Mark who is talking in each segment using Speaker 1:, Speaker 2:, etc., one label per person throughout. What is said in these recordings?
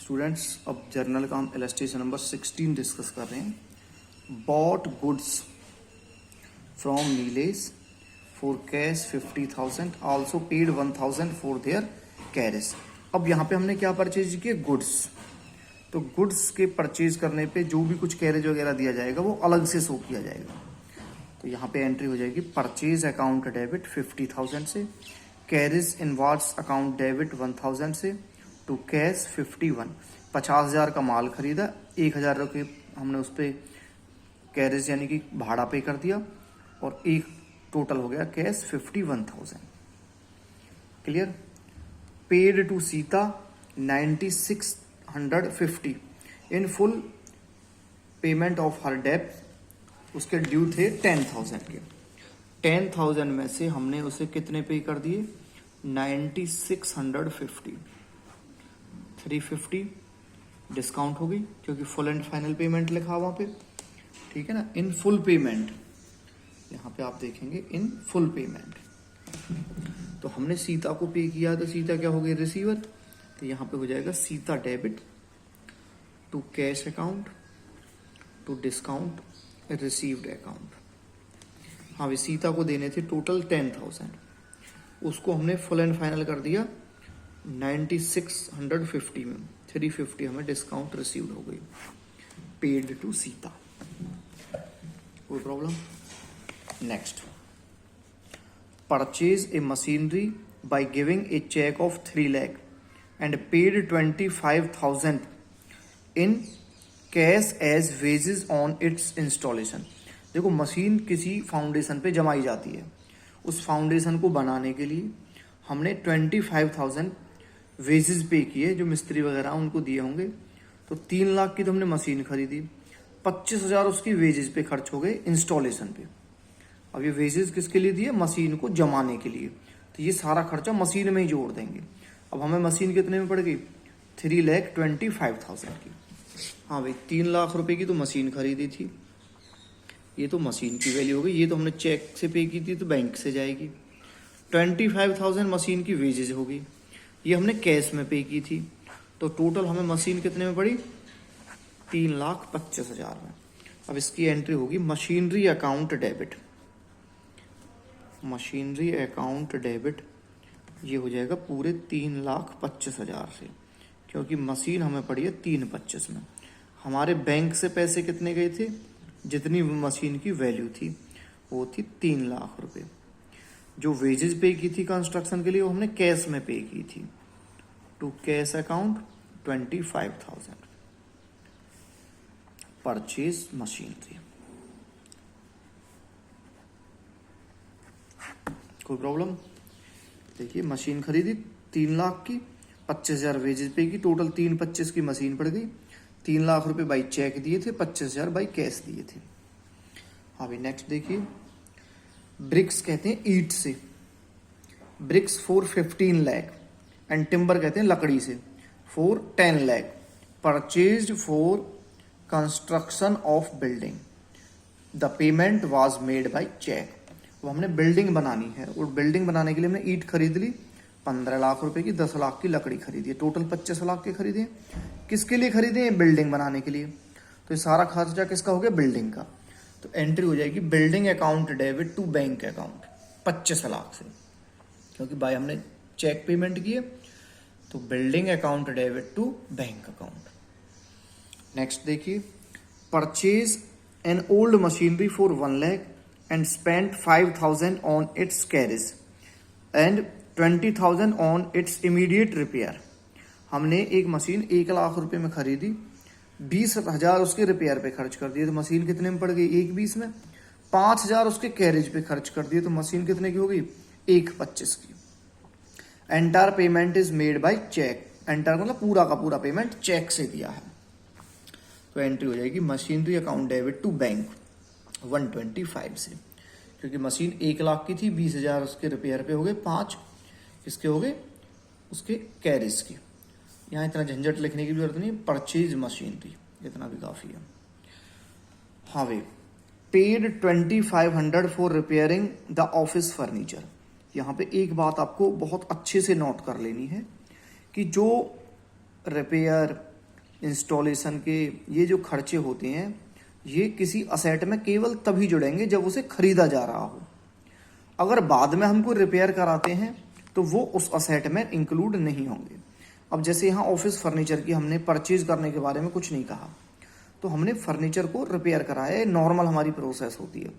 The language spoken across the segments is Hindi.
Speaker 1: स्टूडेंट्स, अब जर्नल का हम इलस्ट्रेशन नंबर 16 डिस्कस कर रहे हैं। Bought goods from Nilesh for cash 50,000, also paid 1,000 for their carriage. अब यहाँ पे हमने क्या परचेज किए? गुड्स। तो गुड्स के परचेज करने पे जो भी कुछ कैरेज वगैरह दिया जाएगा वो अलग से शो किया जाएगा। तो यहाँ पे एंट्री हो जाएगी परचेज अकाउंट डेबिट 50,000 से, कैरेज इनवार्ड्स अकाउंट डेबिट 1,000 से, टू कैश 51। 50,000 का माल खरीदा, 1,000 रुपये हमने उस पर कैरेज यानी कि भाड़ा पे कर दिया और एक टोटल हो गया cash 51,000। Clear? Paid to Sita 9,650 in full payment of her debt. उसके ड्यू थे 10,000 के। 10,000 में से हमने उसे कितने पे कर दिए? 9,650। 350 डिस्काउंट होगी क्योंकि फुल एंड फाइनल पेमेंट लिखा वहां पे, ठीक है ना। इन फुल पेमेंट, यहाँ पे आप देखेंगे इन फुल पेमेंट। तो हमने सीता को पे किया तो सीता क्या हो गई? रिसीवर। तो यहाँ पे हो जाएगा Sita debit to cash account to discount received account. हाँ भाई, सीता को देने थे टोटल 10,000, उसको हमने फुल एंड फाइनल कर दिया 9,650 में। 350 हमें डिस्काउंट रिसीव्ड हो गई, पेड टू सीता। कोई problem? Next, purchase a machinery by giving a cheque of 3 lakh and paid 25,000 in cash as wages on its installation. देखो, मशीन किसी फाउंडेशन पे जमाई जाती है, उस फाउंडेशन को बनाने के लिए हमने 25,000 वेजेस पे किए, जो मिस्त्री वगैरह उनको दिए होंगे। तो 3 लाख की तो हमने मशीन खरीदी, 25,000 उसकी वेजेस पे खर्च हो गए इंस्टॉलेशन पे। अब ये वेजेस किसके लिए दिए? मशीन को जमाने के लिए। तो ये सारा खर्चा मशीन में ही जोड़ देंगे। अब हमें मशीन कितने में पड़ गई? 3,25,000 की। हाँ भाई, 3 लाख रुपए की तो मशीन खरीदी थी, ये तो मशीन की वैल्यू हो गई। ये तो हमने चेक से पे की थी तो बैंक से जाएगी। 25,000 मशीन की वेजेज होगी, ये हमने कैश में पे की थी। तो टोटल हमें मशीन कितने में पड़ी? 3,25,000 में। अब इसकी एंट्री होगी machinery account debit. Machinery account debit ये हो जाएगा पूरे 3,25,000 से, क्योंकि मशीन हमें पड़ी है 3,25,000 में। हमारे बैंक से पैसे कितने गए थे? जितनी मशीन की वैल्यू थी वो थी 3 लाख रुपए। जो वेजेस पे की थी कंस्ट्रक्शन के लिए वो हमने कैश में पे की थी। To cash account 25,000 purchase machinery. कोई प्रॉब्लम? देखिए, मशीन खरीदी 3 लाख की, 25,000 वेजेस पे की, टोटल 3,25,000 की मशीन पड़ गई। 3 लाख रुपए बाई चेक दिए थे, 25,000 बाई कैश दिए थे। हाँ भाई, नेक्स्ट देखिए, ब्रिक्स कहते हैं ईट से, bricks for 15 lakh and timber कहते हैं लकड़ी से for 10 lakh, purchased for construction of building. The payment was made by cheque. वो हमने बिल्डिंग बनानी है और बिल्डिंग बनाने के लिए हमने ईट खरीद ली 15 लाख रुपए की, 10 लाख की लकड़ी खरीदी है, टोटल 25 लाख के खरीदे। किसके लिए खरीदे हैं? बिल्डिंग बनाने के लिए। तो ये सारा खर्चा किसका हो गया? बिल्डिंग का। तो एंट्री हो जाएगी building account debit to bank account 25 lakh से, क्योंकि भाई हमने चेक पेमेंट किए। तो building account debit to bank account. Next देखिए, purchase an old machinery for 1 lakh and spend 5,000 on its carriage and 20,000 on its immediate repair. हमने एक मशीन 1 लाख रुपए में खरीदी, 20,000 उसके रिपेयर पे खर्च कर दिए, तो मशीन कितने में पड़ गई? 1,20 में। 5,000 उसके कैरेज पे खर्च कर दिए, तो मशीन कितने की हो गई? 1,25 की। Entire payment is made by cheque. Entire मतलब पूरा का पूरा पेमेंट चेक से दिया है। तो एंट्री हो जाएगी machinery account debit to bank 125 से, क्योंकि मशीन 1 लाख की थी, 20,000 उसके रिपेयर पे हो गए, 5 किसके हो गए? उसके कैरेज के। यहाँ इतना झंझट लिखने की जरूरत नहीं, परचेज मशीनरी इतना भी काफी है। हाँ भाई, paid 2,500 for repairing the office furniture. यहाँ पे एक बात आपको बहुत अच्छे से नोट कर लेनी है कि जो रिपेयर इंस्टॉलेशन के ये जो खर्चे होते हैं ये किसी असेट में केवल तभी जुड़ेंगे जब उसे खरीदा जा रहा हो। अगर बाद में हमको रिपेयर कराते हैं तो वो उस असेट में इंक्लूड नहीं होंगे। अब जैसे यहाँ ऑफिस फर्नीचर की हमने परचेज करने के बारे में कुछ नहीं कहा, तो हमने फर्नीचर को रिपेयर कराया, नॉर्मल हमारी प्रोसेस होती है,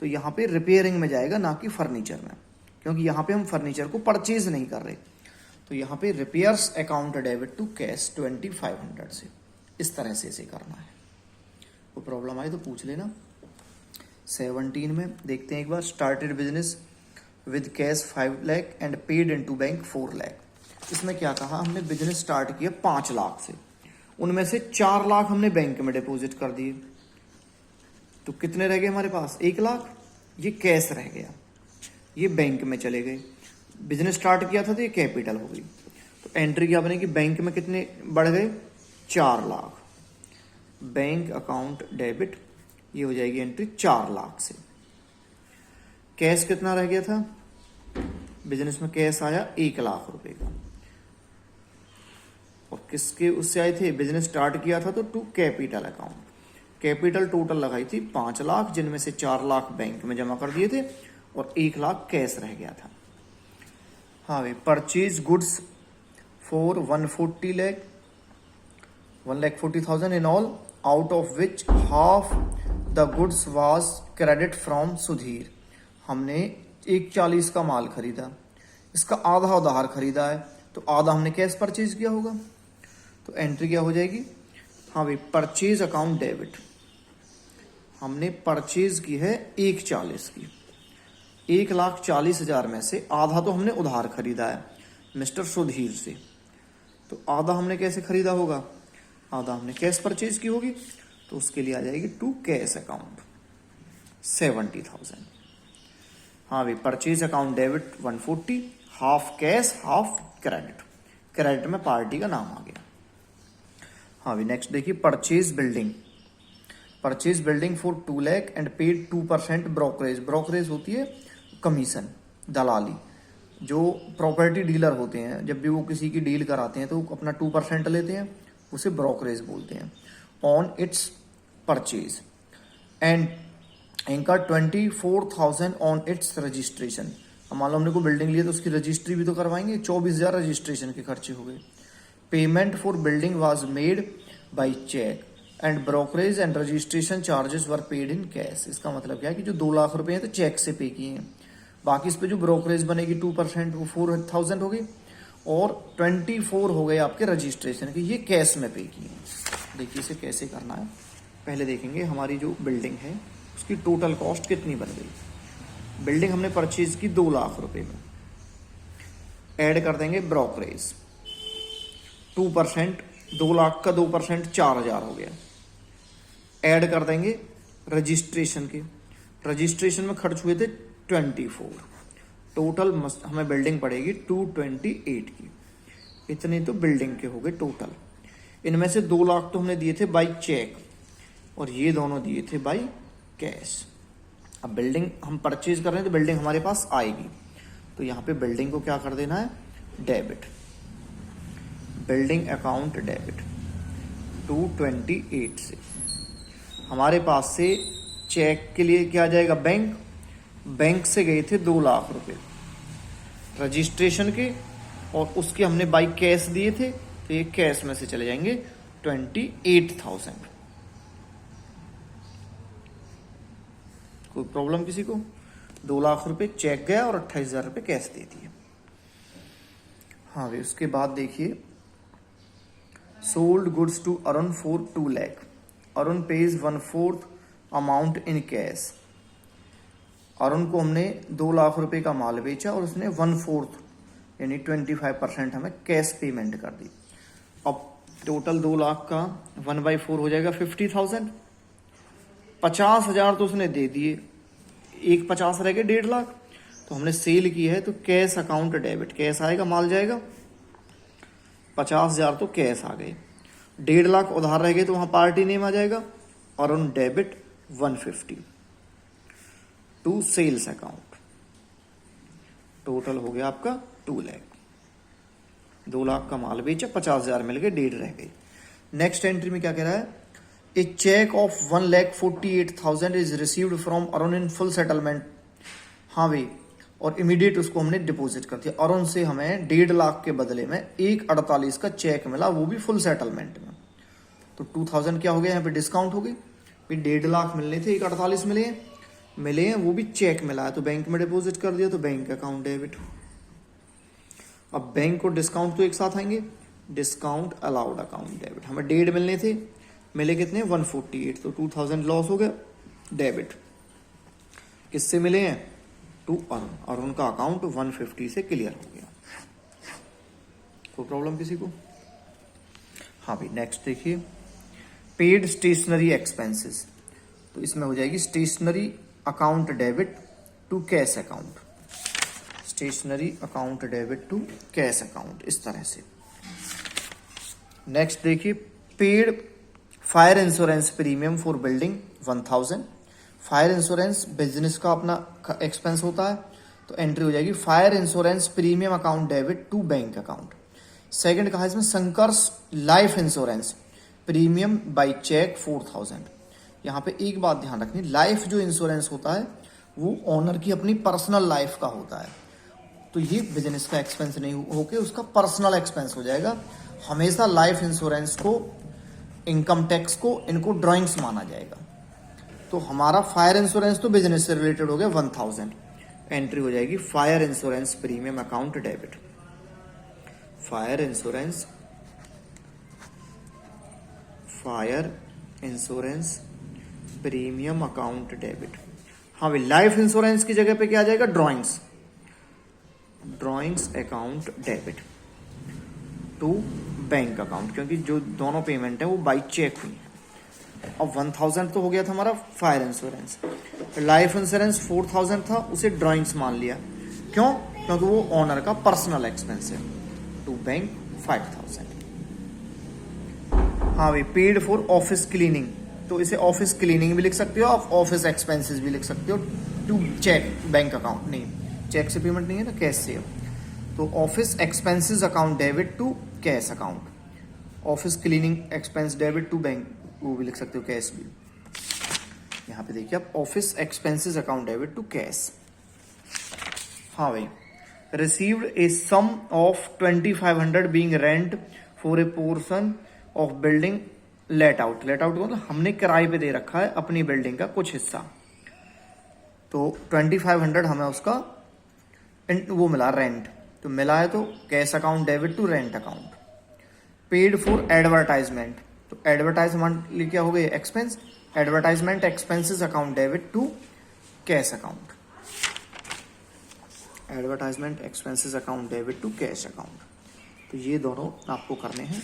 Speaker 1: तो यहाँ पे रिपेयरिंग में जाएगा ना कि फर्नीचर में, क्योंकि यहाँ पे हम फर्नीचर को परचेज नहीं कर रहे। तो यहाँ पे repairs account debit to cash 2500 से, इस तरह से इसे करना है। कोई प्रॉब्लम आए तो पूछ लेना। 17 में देखते हैं एक बार, started business with cash 5 lakh and paid into bank 4 lakh. इसमें क्या कहा, हमने बिजनेस स्टार्ट किया 5 लाख से, उनमें से 4 लाख हमने बैंक में डिपॉजिट कर दिए, तो कितने रह गए हमारे पास, 1 लाख। ये कैश रह गया, ये बैंक में चले गए। बिजनेस स्टार्ट किया था तो ये कैपिटल हो गई, तो एंट्री क्या बनेगी, बैंक में कितने बढ़ गए, 4 लाख। बैंक अकाउंट डेबिट, ये हो जाएगी एंट्री 4 लाख से। कैश कितना रह गया था, बिजनेस में कैश आया 1 लाख रुपए का, और किसके उससे आए थे, बिजनेस स्टार्ट किया था तो to capital account. Capital total लगाई थी 5 लाख, जिनमें से 4 लाख बैंक में जमा कर दिए थे और 1 लाख कैश रह गया था। हाँ भाई, purchase goods for 140 lakh 1,40,000 in all, out of which half the goods was credit from Sudhir. हमने 140 का माल खरीदा, इसका आधा उधार खरीदा है, तो आधा हमने कैश परचेज किया होगा, तो एंट्री क्या हो जाएगी, हाँ भाई, परचेज अकाउंट डेबिट। हमने परचेज की है 140 की, 1,40,000 में से आधा तो हमने उधार खरीदा है मिस्टर सुधीर से, तो आधा हमने कैसे खरीदा होगा, आधा हमने कैश परचेज की होगी, तो उसके लिए आ जाएगी टू कैश अकाउंट 70,000। हाँ भाई, purchase account debit 140, half cash half credit, credit में पार्टी का नाम आ गया। हाँ भाई, नेक्स्ट देखिए, purchase building. Purchase building for 2 lakh and paid 2% brokerage. Brokerage होती है कमीशन, दलाली। जो प्रॉपर्टी डीलर होते हैं, जब भी वो किसी की डील कराते हैं तो अपना 2% लेते हैं, उसे ब्रोकरेज बोलते हैं। ऑन इट्स परचेज एंड इनका 24,000 ऑन इट्स रजिस्ट्रेशन। अब मान लो हमने को बिल्डिंग ली है तो उसकी रजिस्ट्री भी तो करवाएंगे, 24,000 रजिस्ट्रेशन के खर्चे हो गए। Payment for building was made by cheque and brokerage and registration charges were paid in cash. इसका मतलब क्या है कि जो 2 लाख रुपए हैं तो चेक से पे किए हैं, बाकी इस पे जो ब्रोकरेज बनेगी 2% वो 4,000 हो गई, और 24 हो गए आपके रजिस्ट्रेशन के, ये कैश में पे किए हैं। देखिए इसे कैसे करना है, पहले देखेंगे हमारी जो बिल्डिंग है उसकी टोटल कॉस्ट कितनी बन गई। बिल्डिंग हमने परचेज की 2 लाख रुपए में, ऐड कर देंगे ब्रोकरेज 2%, 2 लाख का 2% 4,000 हो गया। ऐड कर देंगे रजिस्ट्रेशन के, रजिस्ट्रेशन में खर्च हुए थे 24, टोटल हमें बिल्डिंग पड़ेगी 228 की। इतने तो बिल्डिंग के हो गए टोटल। इनमें से 2 लाख तो हमने दिए थे बाई चेक और ये दोनों दिए थे बाई कैश। अब बिल्डिंग हम परचेज कर रहे हैं तो बिल्डिंग हमारे पास आएगी, तो यहाँ पे बिल्डिंग को क्या कर देना है, डेबिट, बिल्डिंग अकाउंट डेबिट 228 से। हमारे पास से चेक के लिए क्या जाएगा, बैंक, बैंक से गए थे 2 लाख रुपए रजिस्ट्रेशन के, और उसके हमने बाई कैश दिए थे, तो ये कैश में से चले जाएंगे 28,000। कोई प्रॉब्लम किसी को, 2 लाख रुपए चेक गया और 28,000 रुपए कैश दे दिए। हाँ भाई, उसके बाद देखिए, sold goods to Arun for 2 lakh, Arun pays 1/4 amount in cash. Arun को हमने 2 लाख रुपए का माल बेचा और उसने 1/4 यानी 25% हमें कैश पेमेंट कर दी। अब टोटल 2 लाख का 1/4 हो जाएगा 50,000। 50,000 तो उसने दे दिए, एक 50 रह गए 1.5 लाख, तो हमने सेल की है तो कैश अकाउंट डेबिट, कैश आएगा माल जाएगा, 50,000 तो कैश आ गए, 1.5 लाख उधार रह गए तो वहां पार्टी नेम आ जाएगा, और on debit 150 to sales account. Total हो गया आपका 2 लाख। 2 लाख का माल बेचा, 50,000 मिल गए, 1.5 रह गए। नेक्स्ट एंट्री में क्या कह रहा है, a cheque of 1,48,000 is received from Arun in full settlement. हाँ भाई, और इमीडिएट उसको हमने डिपॉजिट कर दिया। अरुण से हमें 1.5 लाख के बदले में 1,48 का चेक मिला, वो भी फुल सेटलमेंट में। तो 2,000 क्या हो गया, यहाँ पे डिस्काउंट हो गई। 1.5 लाख मिलने थे, 1,48 मिले हैं, वो भी चेक मिला है, तो बैंक में डिपॉजिट कर दिया, तो बैंक अकाउंट डेबिट। अब बैंक और डिस्काउंट तो एक साथ आएंगे, डिस्काउंट अलाउड अकाउंट डेबिट। हमें 1.5 मिलने थे, मिले कितने 148, तो 2,000 लॉस हो गया, डेबिट। किससे मिले हैं, टू अरुण, और उनका अकाउंट 150 से क्लियर हो गया। कोई प्रॉब्लम किसी को? हाँ भाई, नेक्स्ट देखिए, पेड स्टेशनरी एक्सपेंसेस। तो इसमें हो जाएगी stationery account debit to cash account, stationery account debit to cash account, इस तरह से। नेक्स्ट देखिए, paid fire insurance premium for building 1,000। Fire insurance business का अपना एक्सपेंस होता है, तो एंट्री हो जाएगी fire insurance premium account debit to bank account. Second कहा इसमें Sankarsh life insurance premium by cheque 4,000। यहाँ पे एक बात ध्यान रखनी, लाइफ जो इंश्योरेंस होता है वो ओनर की अपनी पर्सनल लाइफ का होता है, तो ये बिजनेस का एक्सपेंस नहीं होके उसका पर्सनल एक्सपेंस हो जाएगा। हमेशा लाइफ इंश्योरेंस को, इनकम टैक्स को, इनको ड्राइंग्स माना जाएगा। तो हमारा फायर इंश्योरेंस तो बिजनेस से रिलेटेड हो गया 1,000, एंट्री हो जाएगी fire insurance premium account debit, fire insurance premium account debit. हाँ भाई, लाइफ इंश्योरेंस की जगह पे क्या आ जाएगा, drawings account debit to bank account, क्योंकि जो दोनों पेमेंट है वो बाई चेक हुई है। अब 1,000 तो हो गया था हमारा फायर इंश्योरेंस, लाइफ इंश्योरेंस 4,000 था, उसे ड्राइंग्स मान लिया। क्यों? क्योंकि वो ओनर का पर्सनल एक्सपेंस है, टू बैंक 5,000। हाँ भाई, पेड फॉर ऑफिस क्लीनिंग, तो इसे ऑफिस क्लीनिंग भी लिख सकते हो, आप ऑफिस एक्सपेंसेस भी लिख सकते हो, टू चेक बैंक अकाउंट। नहीं, चेक से पेमेंट नहीं है ना, कैश से है, तो office expenses account debit to cash account. Office cleaning expense debit to bank, वो भी लिख सकते हो, कैश भी। यहाँ पे देखिए आप, office expenses account debit to cash. हाँ भाई, received a sum of 2,500 being rent for a portion of building let out. Let out मतलब हमने किराए पे दे रखा है अपनी बिल्डिंग का कुछ हिस्सा, तो 2,500 हमें उसका वो मिला रेंट, तो मिला है, तो cash account debit to rent account. Paid for advertisement, तो एडवर्टाइजमेंट क्या हो गई, expense, advertisement expenses account debit to cash account, advertisement expenses account debit to cash account. तो ये दोनों आपको करने हैं।